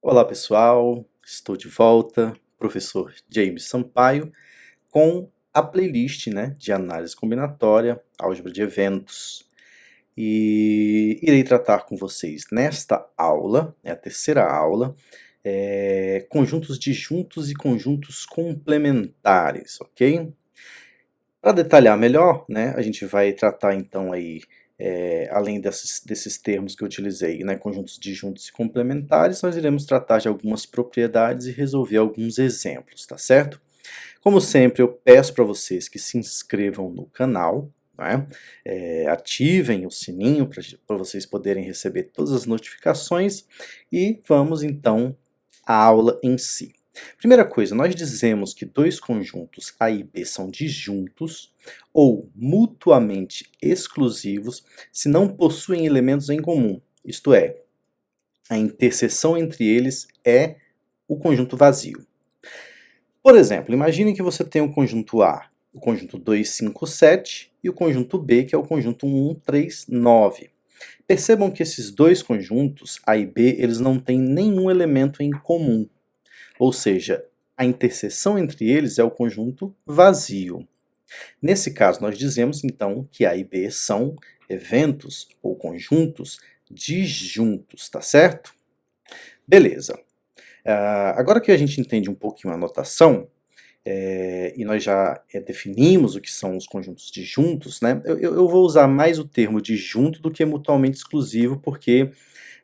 Olá pessoal, estou de volta, professor James Sampaio, com a playlist, de análise combinatória, álgebra de eventos. E irei tratar com vocês nesta aula, é a terceira aula, conjuntos disjuntos e conjuntos complementares, ok? Para detalhar melhor, a gente vai tratar então aí, além desses termos que eu utilizei, conjuntos disjuntos e complementares, nós iremos tratar de algumas propriedades e resolver alguns exemplos, tá certo? Como sempre, eu peço para vocês que se inscrevam no canal, ativem o sininho para vocês poderem receber todas as notificações e vamos então à aula em si. Primeira coisa, nós dizemos que dois conjuntos A e B são disjuntos ou mutuamente exclusivos se não possuem elementos em comum, isto é, a interseção entre eles é o conjunto vazio. Por exemplo, imagine que você tem o conjunto A, o conjunto 2, 5, 7 e o conjunto B, que é o conjunto 1, 3, 9. Percebam que esses dois conjuntos, A e B, eles não têm nenhum elemento em comum. Ou seja, a interseção entre eles é o conjunto vazio. Nesse caso, nós dizemos então que A e B são eventos ou conjuntos disjuntos, tá certo? Beleza. Agora que a gente entende um pouquinho a notação, e nós já definimos o que são os conjuntos disjuntos, eu vou usar mais o termo disjunto do que mutuamente exclusivo, porque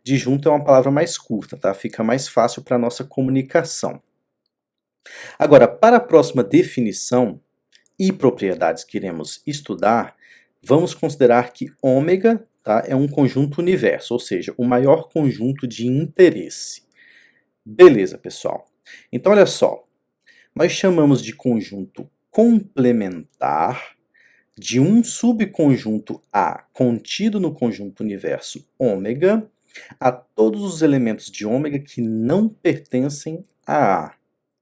disjunto é uma palavra mais curta, tá? Fica mais fácil para a nossa comunicação. Agora, para a próxima definição e propriedades que iremos estudar, vamos considerar que ômega, tá, é um conjunto universo, ou seja, o maior conjunto de interesse. Beleza, pessoal. Então, olha só. Nós chamamos de conjunto complementar de um subconjunto A contido no conjunto universo ômega a todos os elementos de ômega que não pertencem a A.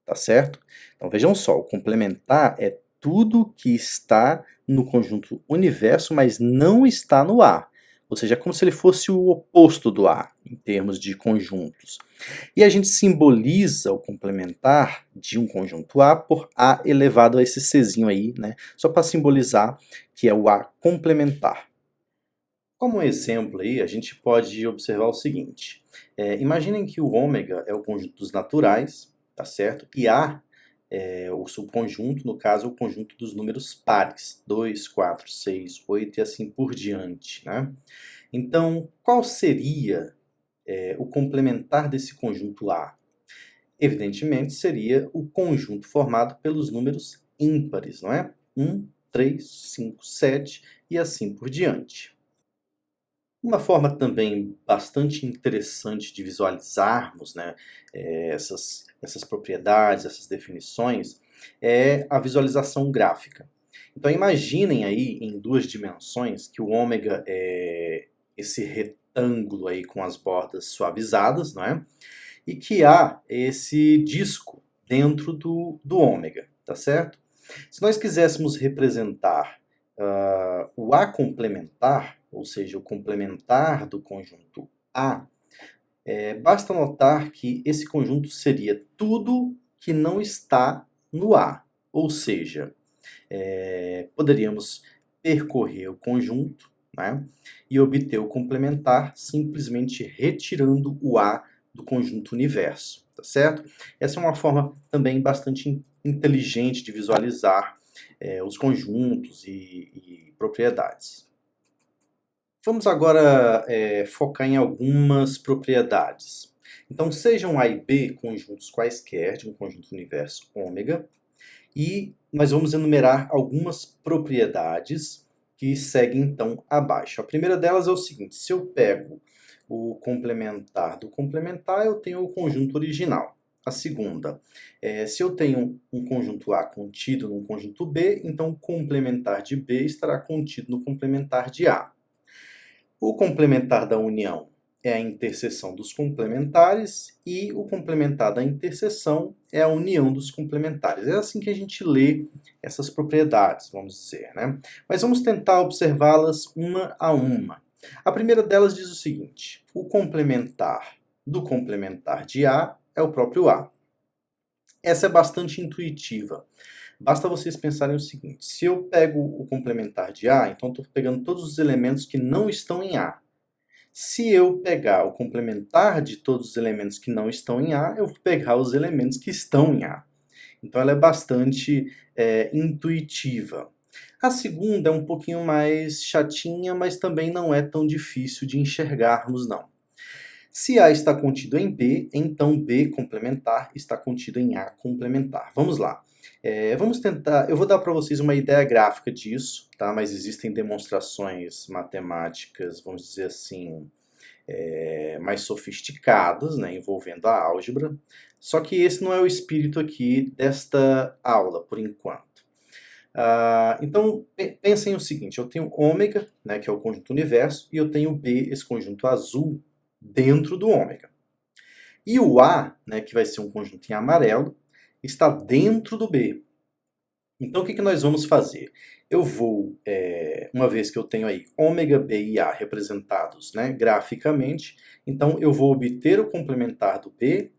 Tá certo? Então vejam só, o complementar é tudo que está no conjunto universo, mas não está no A. Ou seja, é como se ele fosse o oposto do A, em termos de conjuntos. E a gente simboliza o complementar de um conjunto A por A elevado a esse Czinho aí, só para simbolizar que é o A complementar. Como exemplo aí, a gente pode observar o seguinte. Imaginem que o ômega é o conjunto dos naturais, tá certo? E A é o subconjunto, no caso, o conjunto dos números pares. 2, 4, 6, 8 e assim por diante, Então, qual seria o complementar desse conjunto A? Evidentemente, seria o conjunto formado pelos números ímpares, não é? 1, 3, 5, 7 e assim por diante. Uma forma também bastante interessante de visualizarmos essas propriedades, essas definições, é a visualização gráfica. Então imaginem aí em duas dimensões que o ômega é esse retângulo aí com as bordas suavizadas, não é? E que há esse disco dentro do ômega, tá certo? Se nós quiséssemos representar o A complementar, ou seja, o complementar do conjunto A, basta notar que esse conjunto seria tudo que não está no A. Ou seja, poderíamos percorrer o conjunto, e obter o complementar simplesmente retirando o A do conjunto universo, tá certo? Essa é uma forma também bastante inteligente de visualizar os conjuntos e propriedades. Vamos agora focar em algumas propriedades. Então, sejam A e B conjuntos quaisquer de um conjunto universo ômega, e nós vamos enumerar algumas propriedades que seguem então abaixo. A primeira delas é o seguinte: se eu pego o complementar do complementar, eu tenho o conjunto original. A segunda, se eu tenho um conjunto A contido num conjunto B, então o complementar de B estará contido no complementar de A. O complementar da união é a interseção dos complementares e o complementar da interseção é a união dos complementares. É assim que a gente lê essas propriedades, vamos dizer, Mas vamos tentar observá-las uma a uma. A primeira delas diz o seguinte: o complementar do complementar de A é o próprio A. Essa é bastante intuitiva. Basta vocês pensarem o seguinte: se eu pego o complementar de A, então estou pegando todos os elementos que não estão em A. Se eu pegar o complementar de todos os elementos que não estão em A, eu vou pegar os elementos que estão em A. Então ela é bastante intuitiva. A segunda é um pouquinho mais chatinha, mas também não é tão difícil de enxergarmos, não. Se A está contido em B, então B complementar está contido em A complementar. Vamos lá. Vamos tentar. Eu vou dar para vocês uma ideia gráfica disso, tá? Mas existem demonstrações matemáticas, vamos dizer assim, mais sofisticadas, né, envolvendo a álgebra. Só que esse não é o espírito aqui desta aula, por enquanto. Então, pensem o seguinte: eu tenho ômega, né, que é o conjunto universo, e eu tenho B, esse conjunto azul, dentro do ômega. E o A, né, que vai ser um conjunto em amarelo, está dentro do B. Então o que nós vamos fazer? Eu vou, uma vez que eu tenho aí ômega, B e A representados, né, graficamente, então eu vou obter o complementar do B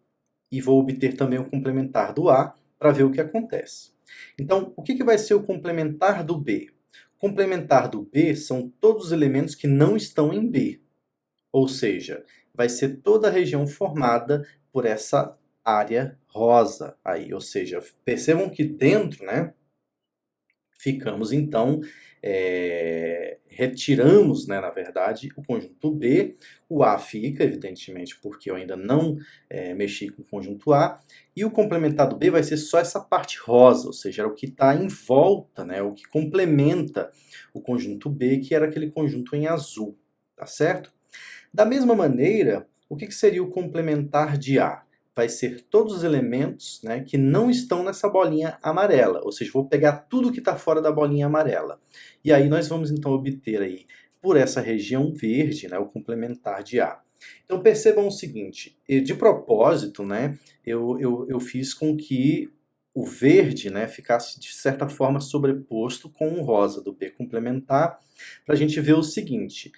e vou obter também o complementar do A para ver o que acontece. Então, o que vai ser o complementar do B? O complementar do B são todos os elementos que não estão em B. Ou seja, vai ser toda a região formada por essa área rosa aí. Ou seja, percebam que dentro, né, ficamos então, retiramos, né, na verdade, o conjunto B, o A fica, evidentemente, porque eu ainda não mexi com o conjunto A, e o complementar do B vai ser só essa parte rosa, ou seja, é o que está em volta, né, o que complementa o conjunto B, que era aquele conjunto em azul, tá certo? Da mesma maneira, o que seria o complementar de A? Vai ser todos os elementos, né, que não estão nessa bolinha amarela, ou seja, vou pegar tudo que está fora da bolinha amarela. E aí nós vamos então obter aí, por essa região verde, né, o complementar de A. Então percebam o seguinte: de propósito, né, eu fiz com que o verde, né, ficasse de certa forma sobreposto com o rosa do B complementar, para a gente ver o seguinte: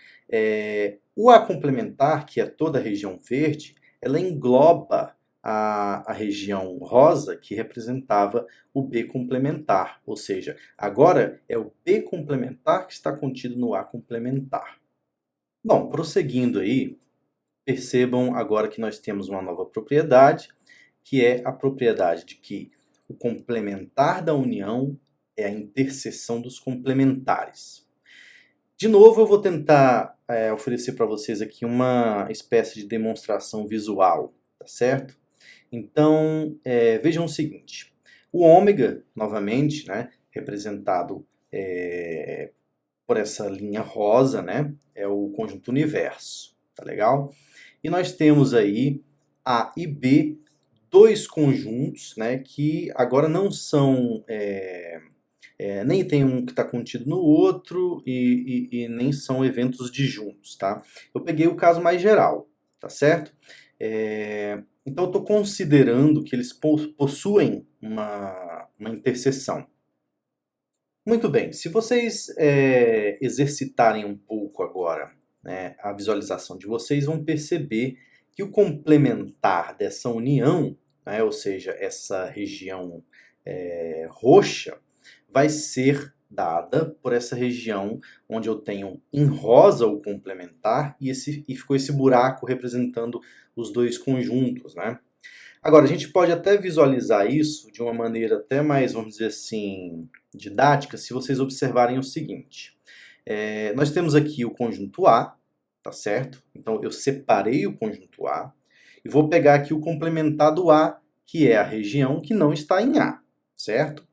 o A complementar, que é toda a região verde, ela engloba a região rosa, que representava o B complementar, ou seja, agora é o B complementar que está contido no A complementar. Bom, prosseguindo aí, percebam agora que nós temos uma nova propriedade, que é a propriedade de que o complementar da união é a interseção dos complementares. De novo, eu vou tentar oferecer para vocês aqui uma espécie de demonstração visual, tá certo? Então, vejam o seguinte: o ômega, novamente, né, representado por essa linha rosa, né, é o conjunto universo, tá legal? E nós temos aí A e B, dois conjuntos, né, que agora não são nem tem um que está contido no outro e nem são eventos disjuntos, tá? Eu peguei o caso mais geral, tá certo? Então eu estou considerando que eles possuem uma interseção. Muito bem, se vocês exercitarem um pouco agora, né, a visualização de vocês, vão perceber que o complementar dessa união, né, ou seja, essa região roxa, vai ser dada por essa região onde eu tenho em rosa o complementar e ficou esse buraco representando os dois conjuntos, né? Agora, a gente pode até visualizar isso de uma maneira até mais, vamos dizer assim, didática, se vocês observarem o seguinte. Nós temos aqui o conjunto A, tá certo? Então, eu separei o conjunto A e vou pegar aqui o complementar do A, que é a região que não está em A, certo?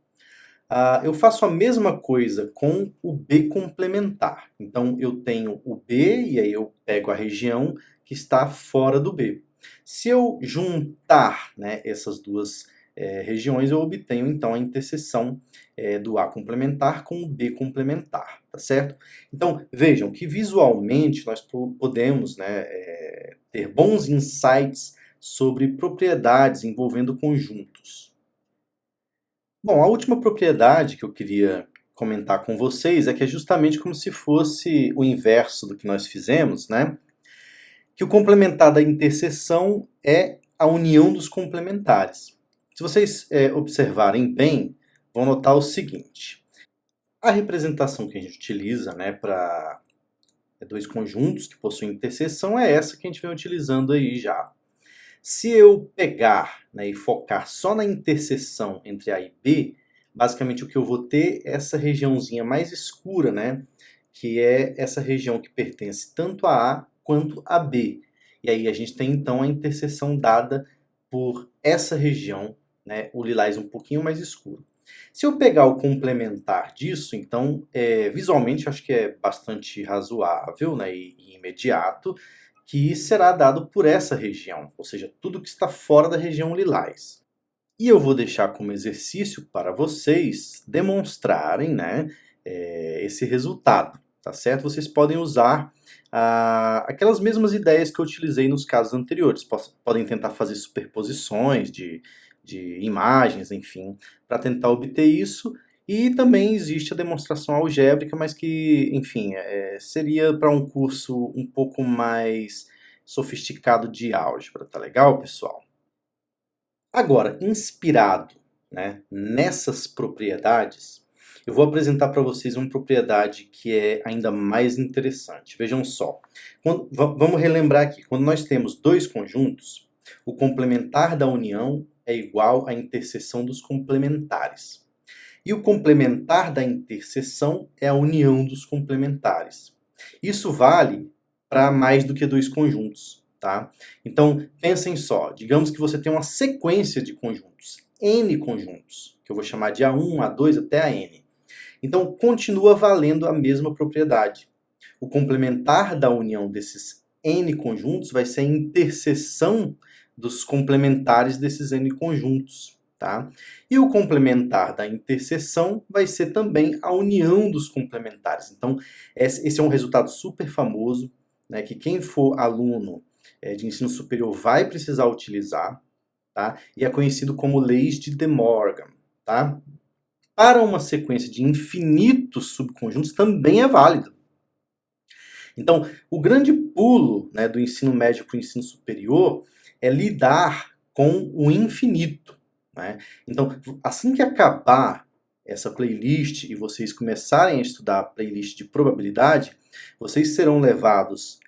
Eu faço a mesma coisa com o B complementar. Então, eu tenho o B e aí eu pego a região que está fora do B. Se eu juntar, né, essas duas regiões, eu obtenho então a interseção do A complementar com o B complementar, tá certo? Então, vejam que visualmente nós podemos, né, ter bons insights sobre propriedades envolvendo conjuntos. Bom, a última propriedade que eu queria comentar com vocês é que é justamente como se fosse o inverso do que nós fizemos, né? que o complementar da interseção é a união dos complementares. Se vocês observarem bem, vão notar o seguinte. A representação que a gente utiliza, né, para dois conjuntos que possuem interseção é essa que a gente vem utilizando aí já. Se eu pegar, né, e focar só na interseção entre A e B, basicamente o que eu vou ter é essa regiãozinha mais escura, né, que é essa região que pertence tanto a A quanto a B. E aí a gente tem então a interseção dada por essa região, né, o lilás um pouquinho mais escuro. Se eu pegar o complementar disso, então, visualmente acho que é bastante razoável, né, e imediato, que será dado por essa região, ou seja, tudo que está fora da região lilás. E eu vou deixar como exercício para vocês demonstrarem, né, esse resultado, tá certo? Vocês podem usar aquelas mesmas ideias que eu utilizei nos casos anteriores. Podem tentar fazer superposições de imagens, enfim, para tentar obter isso. E também existe a demonstração algébrica, mas que, enfim, seria para um curso um pouco mais sofisticado de álgebra, tá legal, pessoal? Agora, inspirado, né, nessas propriedades, eu vou apresentar para vocês uma propriedade que é ainda mais interessante. Vejam só. Vamos relembrar aqui. Quando nós temos dois conjuntos, o complementar da união é igual à interseção dos complementares. E o complementar da interseção é a união dos complementares. Isso vale para mais do que dois conjuntos. Tá? Então, pensem só, digamos que você tem uma sequência de conjuntos, N conjuntos, que eu vou chamar de A1, A2 até a N. Então, continua valendo a mesma propriedade. O complementar da união desses N conjuntos vai ser a interseção dos complementares desses N conjuntos. Tá? E o complementar da interseção vai ser também a união dos complementares. Então, esse é um resultado super famoso, né, que quem for aluno de ensino superior vai precisar utilizar, tá? E é conhecido como leis de De Morgan, tá? Para uma sequência de infinitos subconjuntos também é válido. Então, o grande pulo, né, do ensino médio para o ensino superior é lidar com o infinito, né? Então, assim que acabar essa playlist e vocês começarem a estudar a playlist de probabilidade, vocês serão levados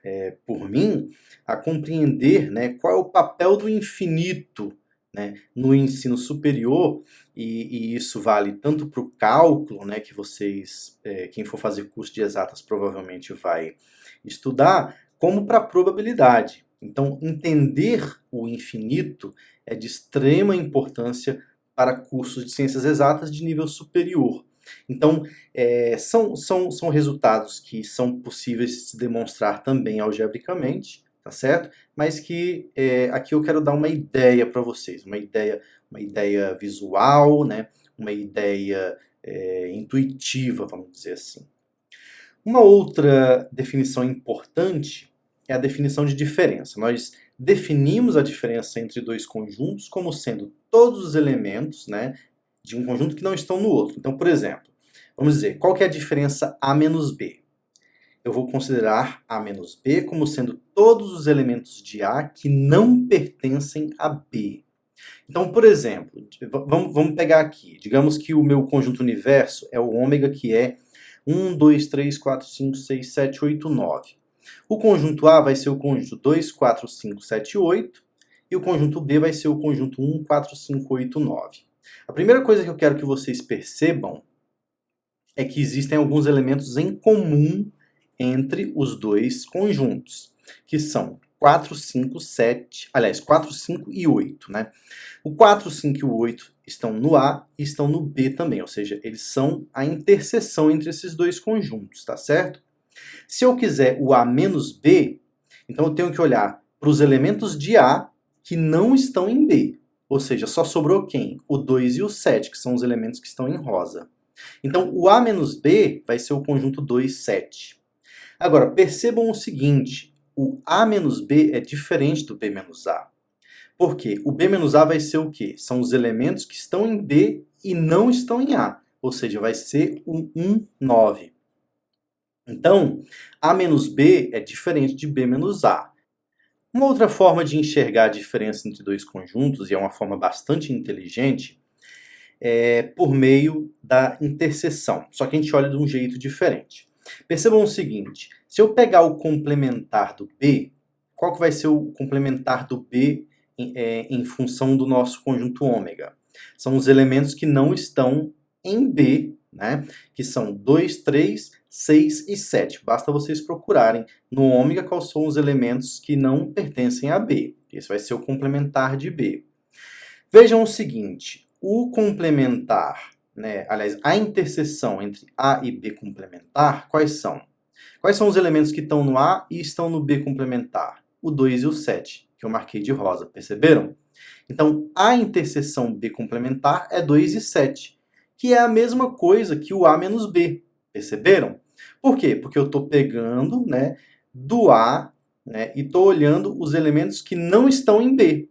por mim a compreender, né, qual é o papel do infinito, né, no ensino superior, e isso vale tanto para o cálculo, né, que vocês, quem for fazer curso de exatas provavelmente vai estudar, como para a probabilidade. Então, entender o infinito é de extrema importância para cursos de ciências exatas de nível superior. Então, são resultados que são possíveis de se demonstrar também algebricamente, tá certo? Mas que aqui eu quero dar uma ideia para vocês, uma ideia visual, né? Uma ideia intuitiva, vamos dizer assim. Uma outra definição importante é a definição de diferença. Nós definimos a diferença entre dois conjuntos como sendo todos os elementos, né, de um conjunto que não estão no outro. Então, por exemplo, vamos dizer, qual que é a diferença A menos B? Eu vou considerar A menos B como sendo todos os elementos de A que não pertencem a B. Então, por exemplo, vamos pegar aqui, digamos que o meu conjunto universo é o ômega, que é 1, 2, 3, 4, 5, 6, 7, 8, 9. O conjunto A vai ser o conjunto 2, 4, 5, 7, 8. E o conjunto B vai ser o conjunto 1, 4, 5, 8, 9. A primeira coisa que eu quero que vocês percebam é que existem alguns elementos em comum entre os dois conjuntos, que são 4, 5, 7, aliás, 4, 5 e 8, né? O 4, 5 e o 8 estão no A e estão no B também, ou seja, eles são a interseção entre esses dois conjuntos, tá certo? Se eu quiser o A menos B, então eu tenho que olhar para os elementos de A que não estão em B, ou seja, só sobrou quem? O 2 e o 7, que são os elementos que estão em rosa. Então, o A menos B vai ser o conjunto 2, 7. Agora, percebam o seguinte, o A menos B é diferente do B menos A. Por quê? O B menos A vai ser o quê? São os elementos que estão em B e não estão em A. Ou seja, vai ser o 1, 9. Então, A menos B é diferente de B menos A. Uma outra forma de enxergar a diferença entre dois conjuntos, e é uma forma bastante inteligente, é por meio da interseção, só que a gente olha de um jeito diferente. Percebam o seguinte, se eu pegar o complementar do B, qual que vai ser o complementar do B em função do nosso conjunto ômega? São os elementos que não estão em B, né? Que são 2, 3, 6 e 7. Basta vocês procurarem no ômega quais são os elementos que não pertencem a B. Esse vai ser o complementar de B. Vejam o seguinte, o complementar, né, aliás, a interseção entre A e B complementar, quais são? Quais são os elementos que estão no A e estão no B complementar? O 2 e o 7, que eu marquei de rosa, perceberam? Então, a interseção B complementar é 2 e 7, que é a mesma coisa que o A menos B, perceberam? Por quê? Porque eu estou pegando, né, do A, né, e estou olhando os elementos que não estão em B,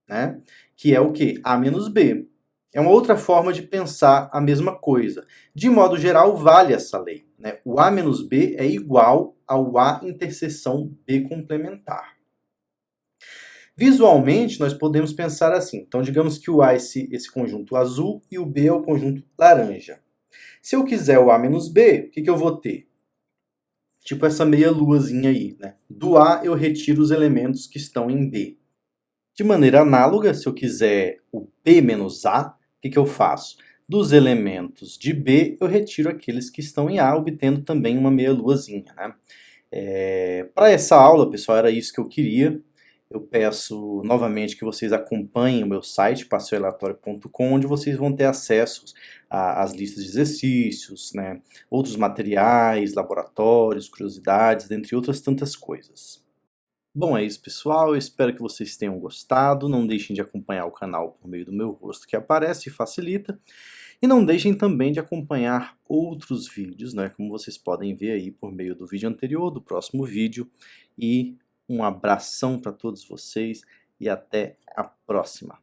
né? Que é o quê? A menos B. É uma outra forma de pensar a mesma coisa. De modo geral, vale essa lei, né? O A menos B é igual ao A interseção B complementar. Visualmente, nós podemos pensar assim. Então, digamos que o A é esse conjunto azul e o B é o conjunto laranja. Se eu quiser o A menos B, o que eu vou ter? Tipo essa meia luazinha aí, né? Do A eu retiro os elementos que estão em B. De maneira análoga, se eu quiser o B menos A, o que eu faço? Dos elementos de B, eu retiro aqueles que estão em A, obtendo também uma meia-luazinha, né? Para essa aula, pessoal, era isso que eu queria. Eu peço novamente que vocês acompanhem o meu site, passeorelatório.com, onde vocês vão ter acesso às listas de exercícios, né? Outros materiais, laboratórios, curiosidades, dentre outras tantas coisas. Bom, é isso, pessoal. Eu espero que vocês tenham gostado. Não deixem de acompanhar o canal por meio do meu rosto que aparece e facilita. E não deixem também de acompanhar outros vídeos, né? Como vocês podem ver aí por meio do vídeo anterior, do próximo vídeo. E um abração para todos vocês e até a próxima.